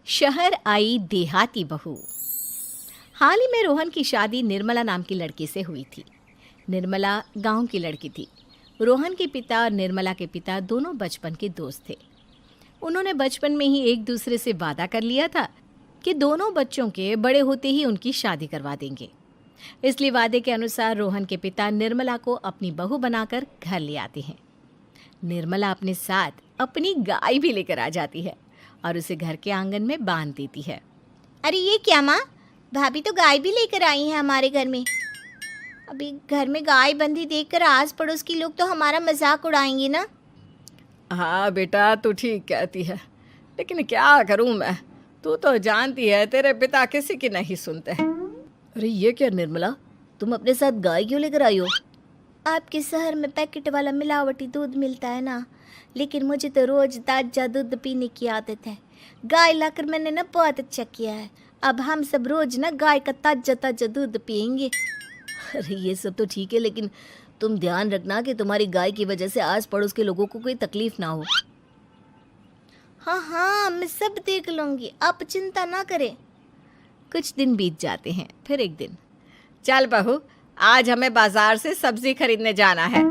शहर आई देहाती बहू। हाल ही में रोहन की शादी निर्मला नाम की लड़की से हुई थी। निर्मला गांव की लड़की थी। रोहन के पिता और निर्मला के पिता दोनों बचपन के दोस्त थे। उन्होंने बचपन में ही एक दूसरे से वादा कर लिया था कि दोनों बच्चों के बड़े होते ही उनकी शादी करवा देंगे। इसलिए वादे के अनुसार रोहन के पिता निर्मला को अपनी बहू बनाकर घर ले आते हैं। निर्मला अपने साथ अपनी गाय भी लेकर आ जाती है और उसे घर के आंगन में बांध देती है। अरे ये क्या माँ, भाभी तो गाय भी लेकर आई हैं हमारे घर में। अभी घर में गाय बंधी देखकर आस पड़ोस के लोग तो हमारा मजाक उड़ाएंगे ना। हाँ बेटा, तू ठीक कहती है, लेकिन क्या करूँ मैं। तू तो जानती है तेरे पिता किसी की नहीं सुनते। अरे ये क्या निर्मला, तुम अपने साथ गाय क्यों लेकर आई हो? आपके शहर में पैकेट वाला मिलावटी दूध मिलता है ना, लेकिन मुझे तो रोज ताजा दूध पीने की आदत है। गाय लाकर मैंने ना बहुत अच्छा किया है। अब हम सब रोज ना गाय का ताजा ताजा दूध पियेंगे। अरे ये सब तो ठीक है, लेकिन तुम ध्यान रखना कि तुम्हारी गाय की वजह से आस पड़ोस के लोगों को कोई तकलीफ ना हो। हाँ हाँ, मैं सब देख लूँगी, आप चिंता ना करें। कुछ दिन बीत जाते हैं। फिर एक दिन, चल बहू, आज हमें बाजार से सब्जी खरीदने जाना है।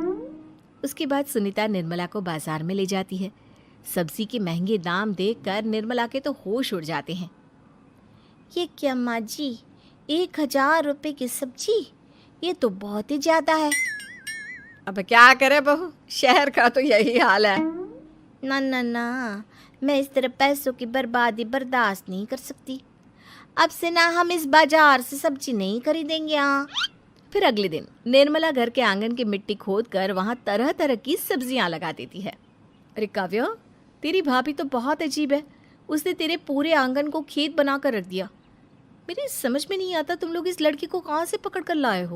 उसके बाद सुनीता निर्मला को बाजार में ले जाती है। सब्जी के महंगे दाम देखकर निर्मला के तो होश उड़ जाते हैं। ये क्या माँ जी, 1000 रुपये की सब्जी, ये तो बहुत ही ज़्यादा है। अब क्या करे बहू, शहर का तो यही हाल है। ना ना ना, मैं इस तरह पैसों की बर्बादी बर्दाश्त नहीं कर सकती। अब से ना हम इस बाजार से सब्जी नहीं खरीदेंगे। हाँ। फिर अगले दिन निर्मला घर के आंगन की मिट्टी खोद कर वहाँ तरह तरह की सब्जियाँ लगा देती है। अरे काव्या, तेरी भाभी तो बहुत अजीब है। उसने तेरे पूरे आंगन को खेत बना कर रख दिया। मेरी समझ में नहीं आता तुम लोग इस लड़की को कहाँ से पकड़ कर लाए हो।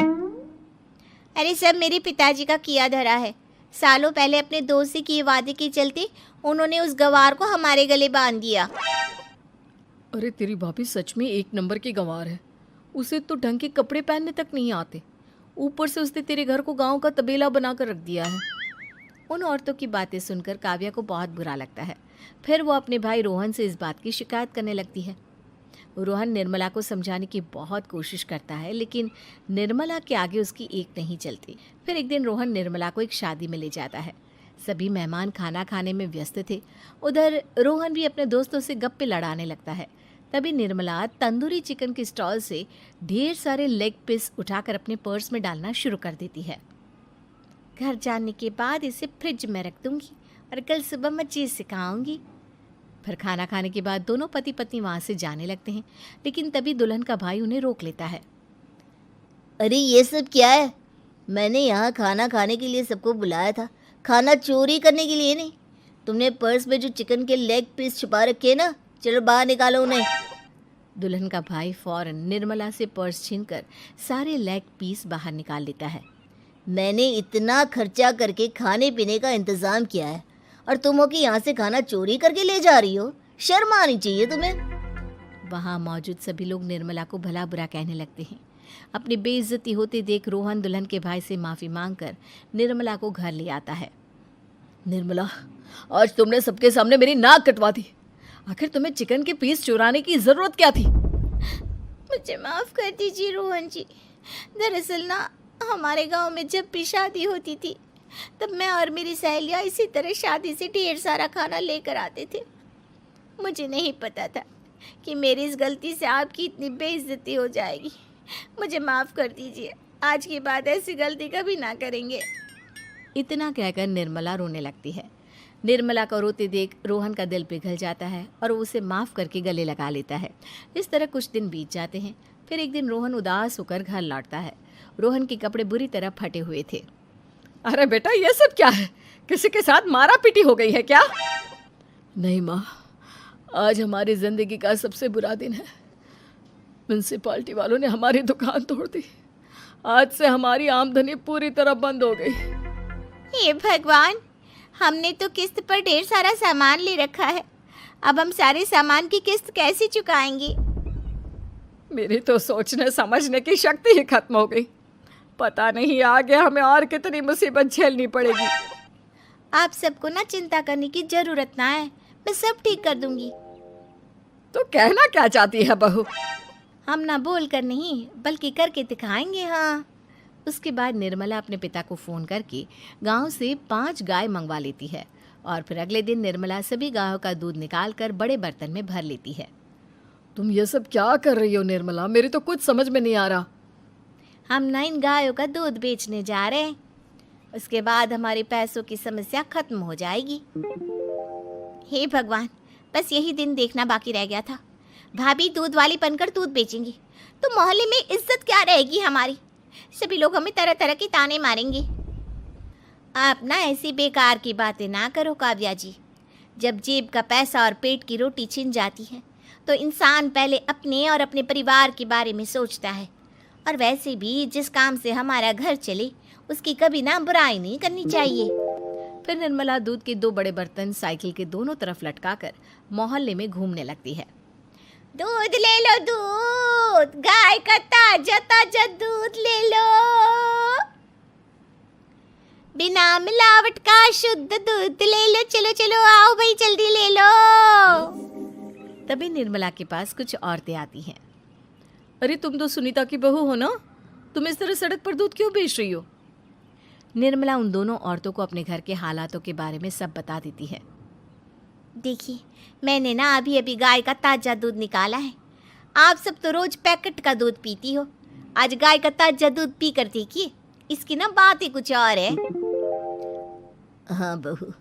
अरे सब मेरे पिताजी का किया धरा है। सालों पहले अपने दोस्त से किए वादे के चलते उन्होंने उस गवार को हमारे गले बांध दिया। अरे तेरी भाभी सच में एक नंबर की गंवार है। उसे तो ढंग के कपड़े पहनने तक नहीं आते, ऊपर से उसने तेरे घर को गांव का तबेला बनाकर रख दिया है। उन औरतों की बातें सुनकर काव्या को बहुत बुरा लगता है। फिर वो अपने भाई रोहन से इस बात की शिकायत करने लगती है। रोहन निर्मला को समझाने की बहुत कोशिश करता है, लेकिन निर्मला के आगे उसकी एक नहीं चलती। फिर एक दिन रोहन निर्मला को एक शादी में ले जाता है। सभी मेहमान खाना खाने में व्यस्त थे। उधर रोहन भी अपने दोस्तों से गप्पे लड़ाने लगता है। तभी निर्मला तंदूरी चिकन के स्टॉल से ढेर सारे लेग पीस उठाकर अपने पर्स में डालना शुरू कर देती है। घर जाने के बाद इसे फ्रिज में रख दूंगी और कल सुबह मैं चीज़ सिखाऊंगी। फिर खाना खाने के बाद दोनों पति पत्नी वहाँ से जाने लगते हैं, लेकिन तभी दुल्हन का भाई उन्हें रोक लेता है। अरे ये सब क्या है? मैंने यहाँ खाना खाने के लिए सबको बुलाया था, खाना चोरी करने के लिए नहीं। तुमने पर्स में जो चिकन के लेग पीस छुपा रखे ना, चलो बाहर निकालो उन्हें। दुल्हन का भाई फौरन निर्मला से पर्स छीनकर सारे लेग पीस बाहर निकाल लेता है। मैंने इतना खर्चा करके खाने पीने का इंतज़ाम किया है और तुम हो कि यहाँ से खाना चोरी करके ले जा रही हो? शर्म आनी चाहिए तुम्हें। वहाँ मौजूद सभी लोग निर्मला को भला बुरा कहने लगते हैं। अपनी बेइज्जती होते देख रोहन दुल्हन के भाई से माफ़ी मांगकर निर्मला को घर ले आता है। निर्मला, आज तुमने सबके सामने मेरी नाक कटवा दी। आखिर तुम्हें चिकन के पीस चुराने की ज़रूरत क्या थी? मुझे माफ़ कर दीजिए रोहन जी। दरअसल ना, हमारे गांव में जब भी शादी होती थी तब मैं और मेरी सहेलियाँ इसी तरह शादी से ढेर सारा खाना लेकर आते थे। मुझे नहीं पता था कि मेरी इस गलती से आपकी इतनी बेइज्जती हो जाएगी। मुझे माफ़ कर दीजिए, आज के बाद ऐसी गलती कभी ना करेंगे। इतना कहकर निर्मला रोने लगती है। निर्मला को रोते देख रोहन का दिल पिघल जाता है और उसे माफ़ करके गले लगा लेता है। इस तरह कुछ दिन बीत जाते हैं। फिर एक दिन रोहन उदास होकर घर लौटता है। रोहन के कपड़े बुरी तरह फटे हुए थे। अरे बेटा, ये सब क्या है? किसी के साथ मारा पीटी हो गई है क्या? नहीं माँ, आज हमारी ज़िंदगी का सबसे बुरा दिन है। म्यूनसिपालिटी वालों ने हमारी दुकान तोड़ दी। आज से हमारी आमदनी पूरी तरह बंद हो गई। हे भगवान, हमने तो किस्त पर ढेर सारा सामान ले रखा है। अब हम सारे सामान की किस्त कैसे चुकाएंगे? मेरी तो सोचने समझने की शक्ति ही खत्म हो गई। पता नहीं आगे हमें और कितनी मुसीबत झेलनी पड़ेगी। आप सबको ना चिंता करने की जरूरत ना है, मैं सब ठीक कर दूंगी। तो कहना क्या चाहती है बहू? हम ना बोल कर नहीं बल्कि करके दिखाएंगे। हाँ, उसके बाद निर्मला अपने पिता को फ़ोन करके गांव से 5 गाय मंगवा लेती है और फिर अगले दिन निर्मला सभी गायों का दूध निकाल कर बड़े बर्तन में भर लेती है। तुम ये सब क्या कर रही हो निर्मला? मेरी तो कुछ समझ में नहीं आ रहा। हम ना इन गायों का दूध बेचने जा रहे हैं। उसके बाद हमारे पैसों की समस्या खत्म हो जाएगी। हे भगवान, बस यही दिन देखना बाकी रह गया था। भाभी दूध वाली बनकर दूध बेचेंगी तो मोहल्ले में इज्जत क्या रहेगी हमारी। सभी लोग हमें तरह तरह की ताने मारेंगे। आप ना ऐसी बेकार की बातें ना करो काव्या जी। जब जेब का पैसा और पेट की रोटी छिन जाती है तो इंसान पहले अपने और अपने परिवार के बारे में सोचता है। और वैसे भी जिस काम से हमारा घर चले उसकी कभी ना बुराई नहीं करनी चाहिए। फिर निर्मला दूध के 2 बड़े बर्तन साइकिल के दोनों तरफ लटकाकर मोहल्ले में घूमने लगती है। दूध ले लो, दूध, गाय का ताजा ताजा दूध ले लो, बिना मिलावट का शुद्ध दूध ले लो। चलो चलो आओ भाई, जल्दी ले लो। तभी निर्मला के पास कुछ औरतें आती हैं। अरे तुम तो सुनीता की बहू हो ना, तुम इस तरह सड़क पर दूध क्यों बेच रही हो? निर्मला उन दोनों औरतों को अपने घर के हालातों के बारे में सब बता देती है। देखिए, मैंने ना अभी अभी गाय का ताजा दूध निकाला है। आप सब तो रोज पैकेट का दूध पीती हो, आज गाय का ताजा दूध पी कर देखिए, इसकी ना बात ही कुछ और है। हाँ बहू,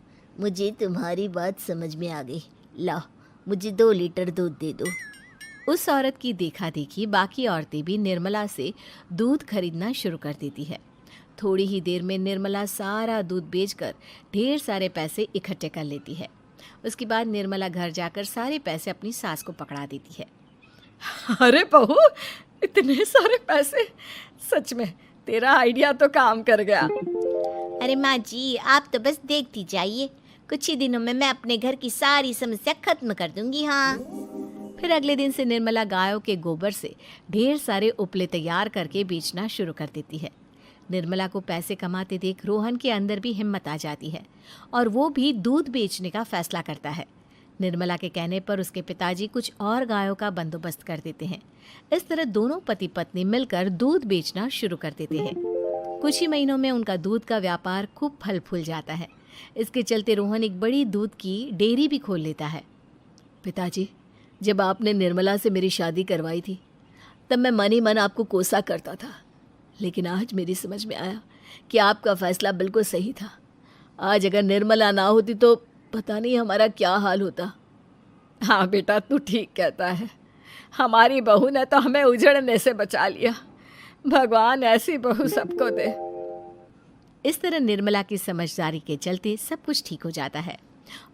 मुझे तुम्हारी बात समझ में आ गई। लाओ, मुझे 2 लीटर दूध दे दो। उस औरत की देखा देखी बाकी औरतें भी निर्मला से दूध खरीदना शुरू कर देती है। थोड़ी ही देर में निर्मला सारा दूध बेचकर ढेर सारे पैसे इकट्ठे कर लेती है। उसके बाद निर्मला घर जाकर सारे पैसे अपनी सास को पकड़ा देती है। अरे बहू, इतने सारे पैसे! सच में तेरा आइडिया तो काम कर गया। अरे माँ जी, आप तो बस देखती जाइए, कुछ ही दिनों में मैं अपने घर की सारी समस्या खत्म कर दूंगी। हाँ। फिर अगले दिन से निर्मला गायों के गोबर से ढेर सारे उपले तैयार करके बेचना शुरू कर देती है। निर्मला को पैसे कमाते देख रोहन के अंदर भी हिम्मत आ जाती है और वो भी दूध बेचने का फैसला करता है। निर्मला के कहने पर उसके पिताजी कुछ और गायों का बंदोबस्त कर देते हैं। इस तरह दोनों पति पत्नी मिलकर दूध बेचना शुरू कर देते हैं। कुछ ही महीनों में उनका दूध का व्यापार खूब फल फूल जाता है। इसके चलते रोहन एक बड़ी दूध की डेयरी भी खोल लेता है। पिताजी, जब आपने निर्मला से मेरी शादी करवाई थी तब मैं मन ही मन आपको कोसा करता था, लेकिन आज मेरी समझ में आया कि आपका फैसला बिल्कुल सही था। आज अगर निर्मला ना होती तो पता नहीं हमारा क्या हाल होता। हाँ बेटा, तू ठीक कहता है। हमारी बहू ने तो हमें उजड़ने से बचा लिया। भगवान ऐसी बहू सबको दे। इस तरह निर्मला की समझदारी के चलते सब कुछ ठीक हो जाता है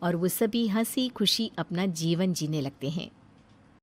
और वो सभी हंसी खुशी अपना जीवन जीने लगते हैं।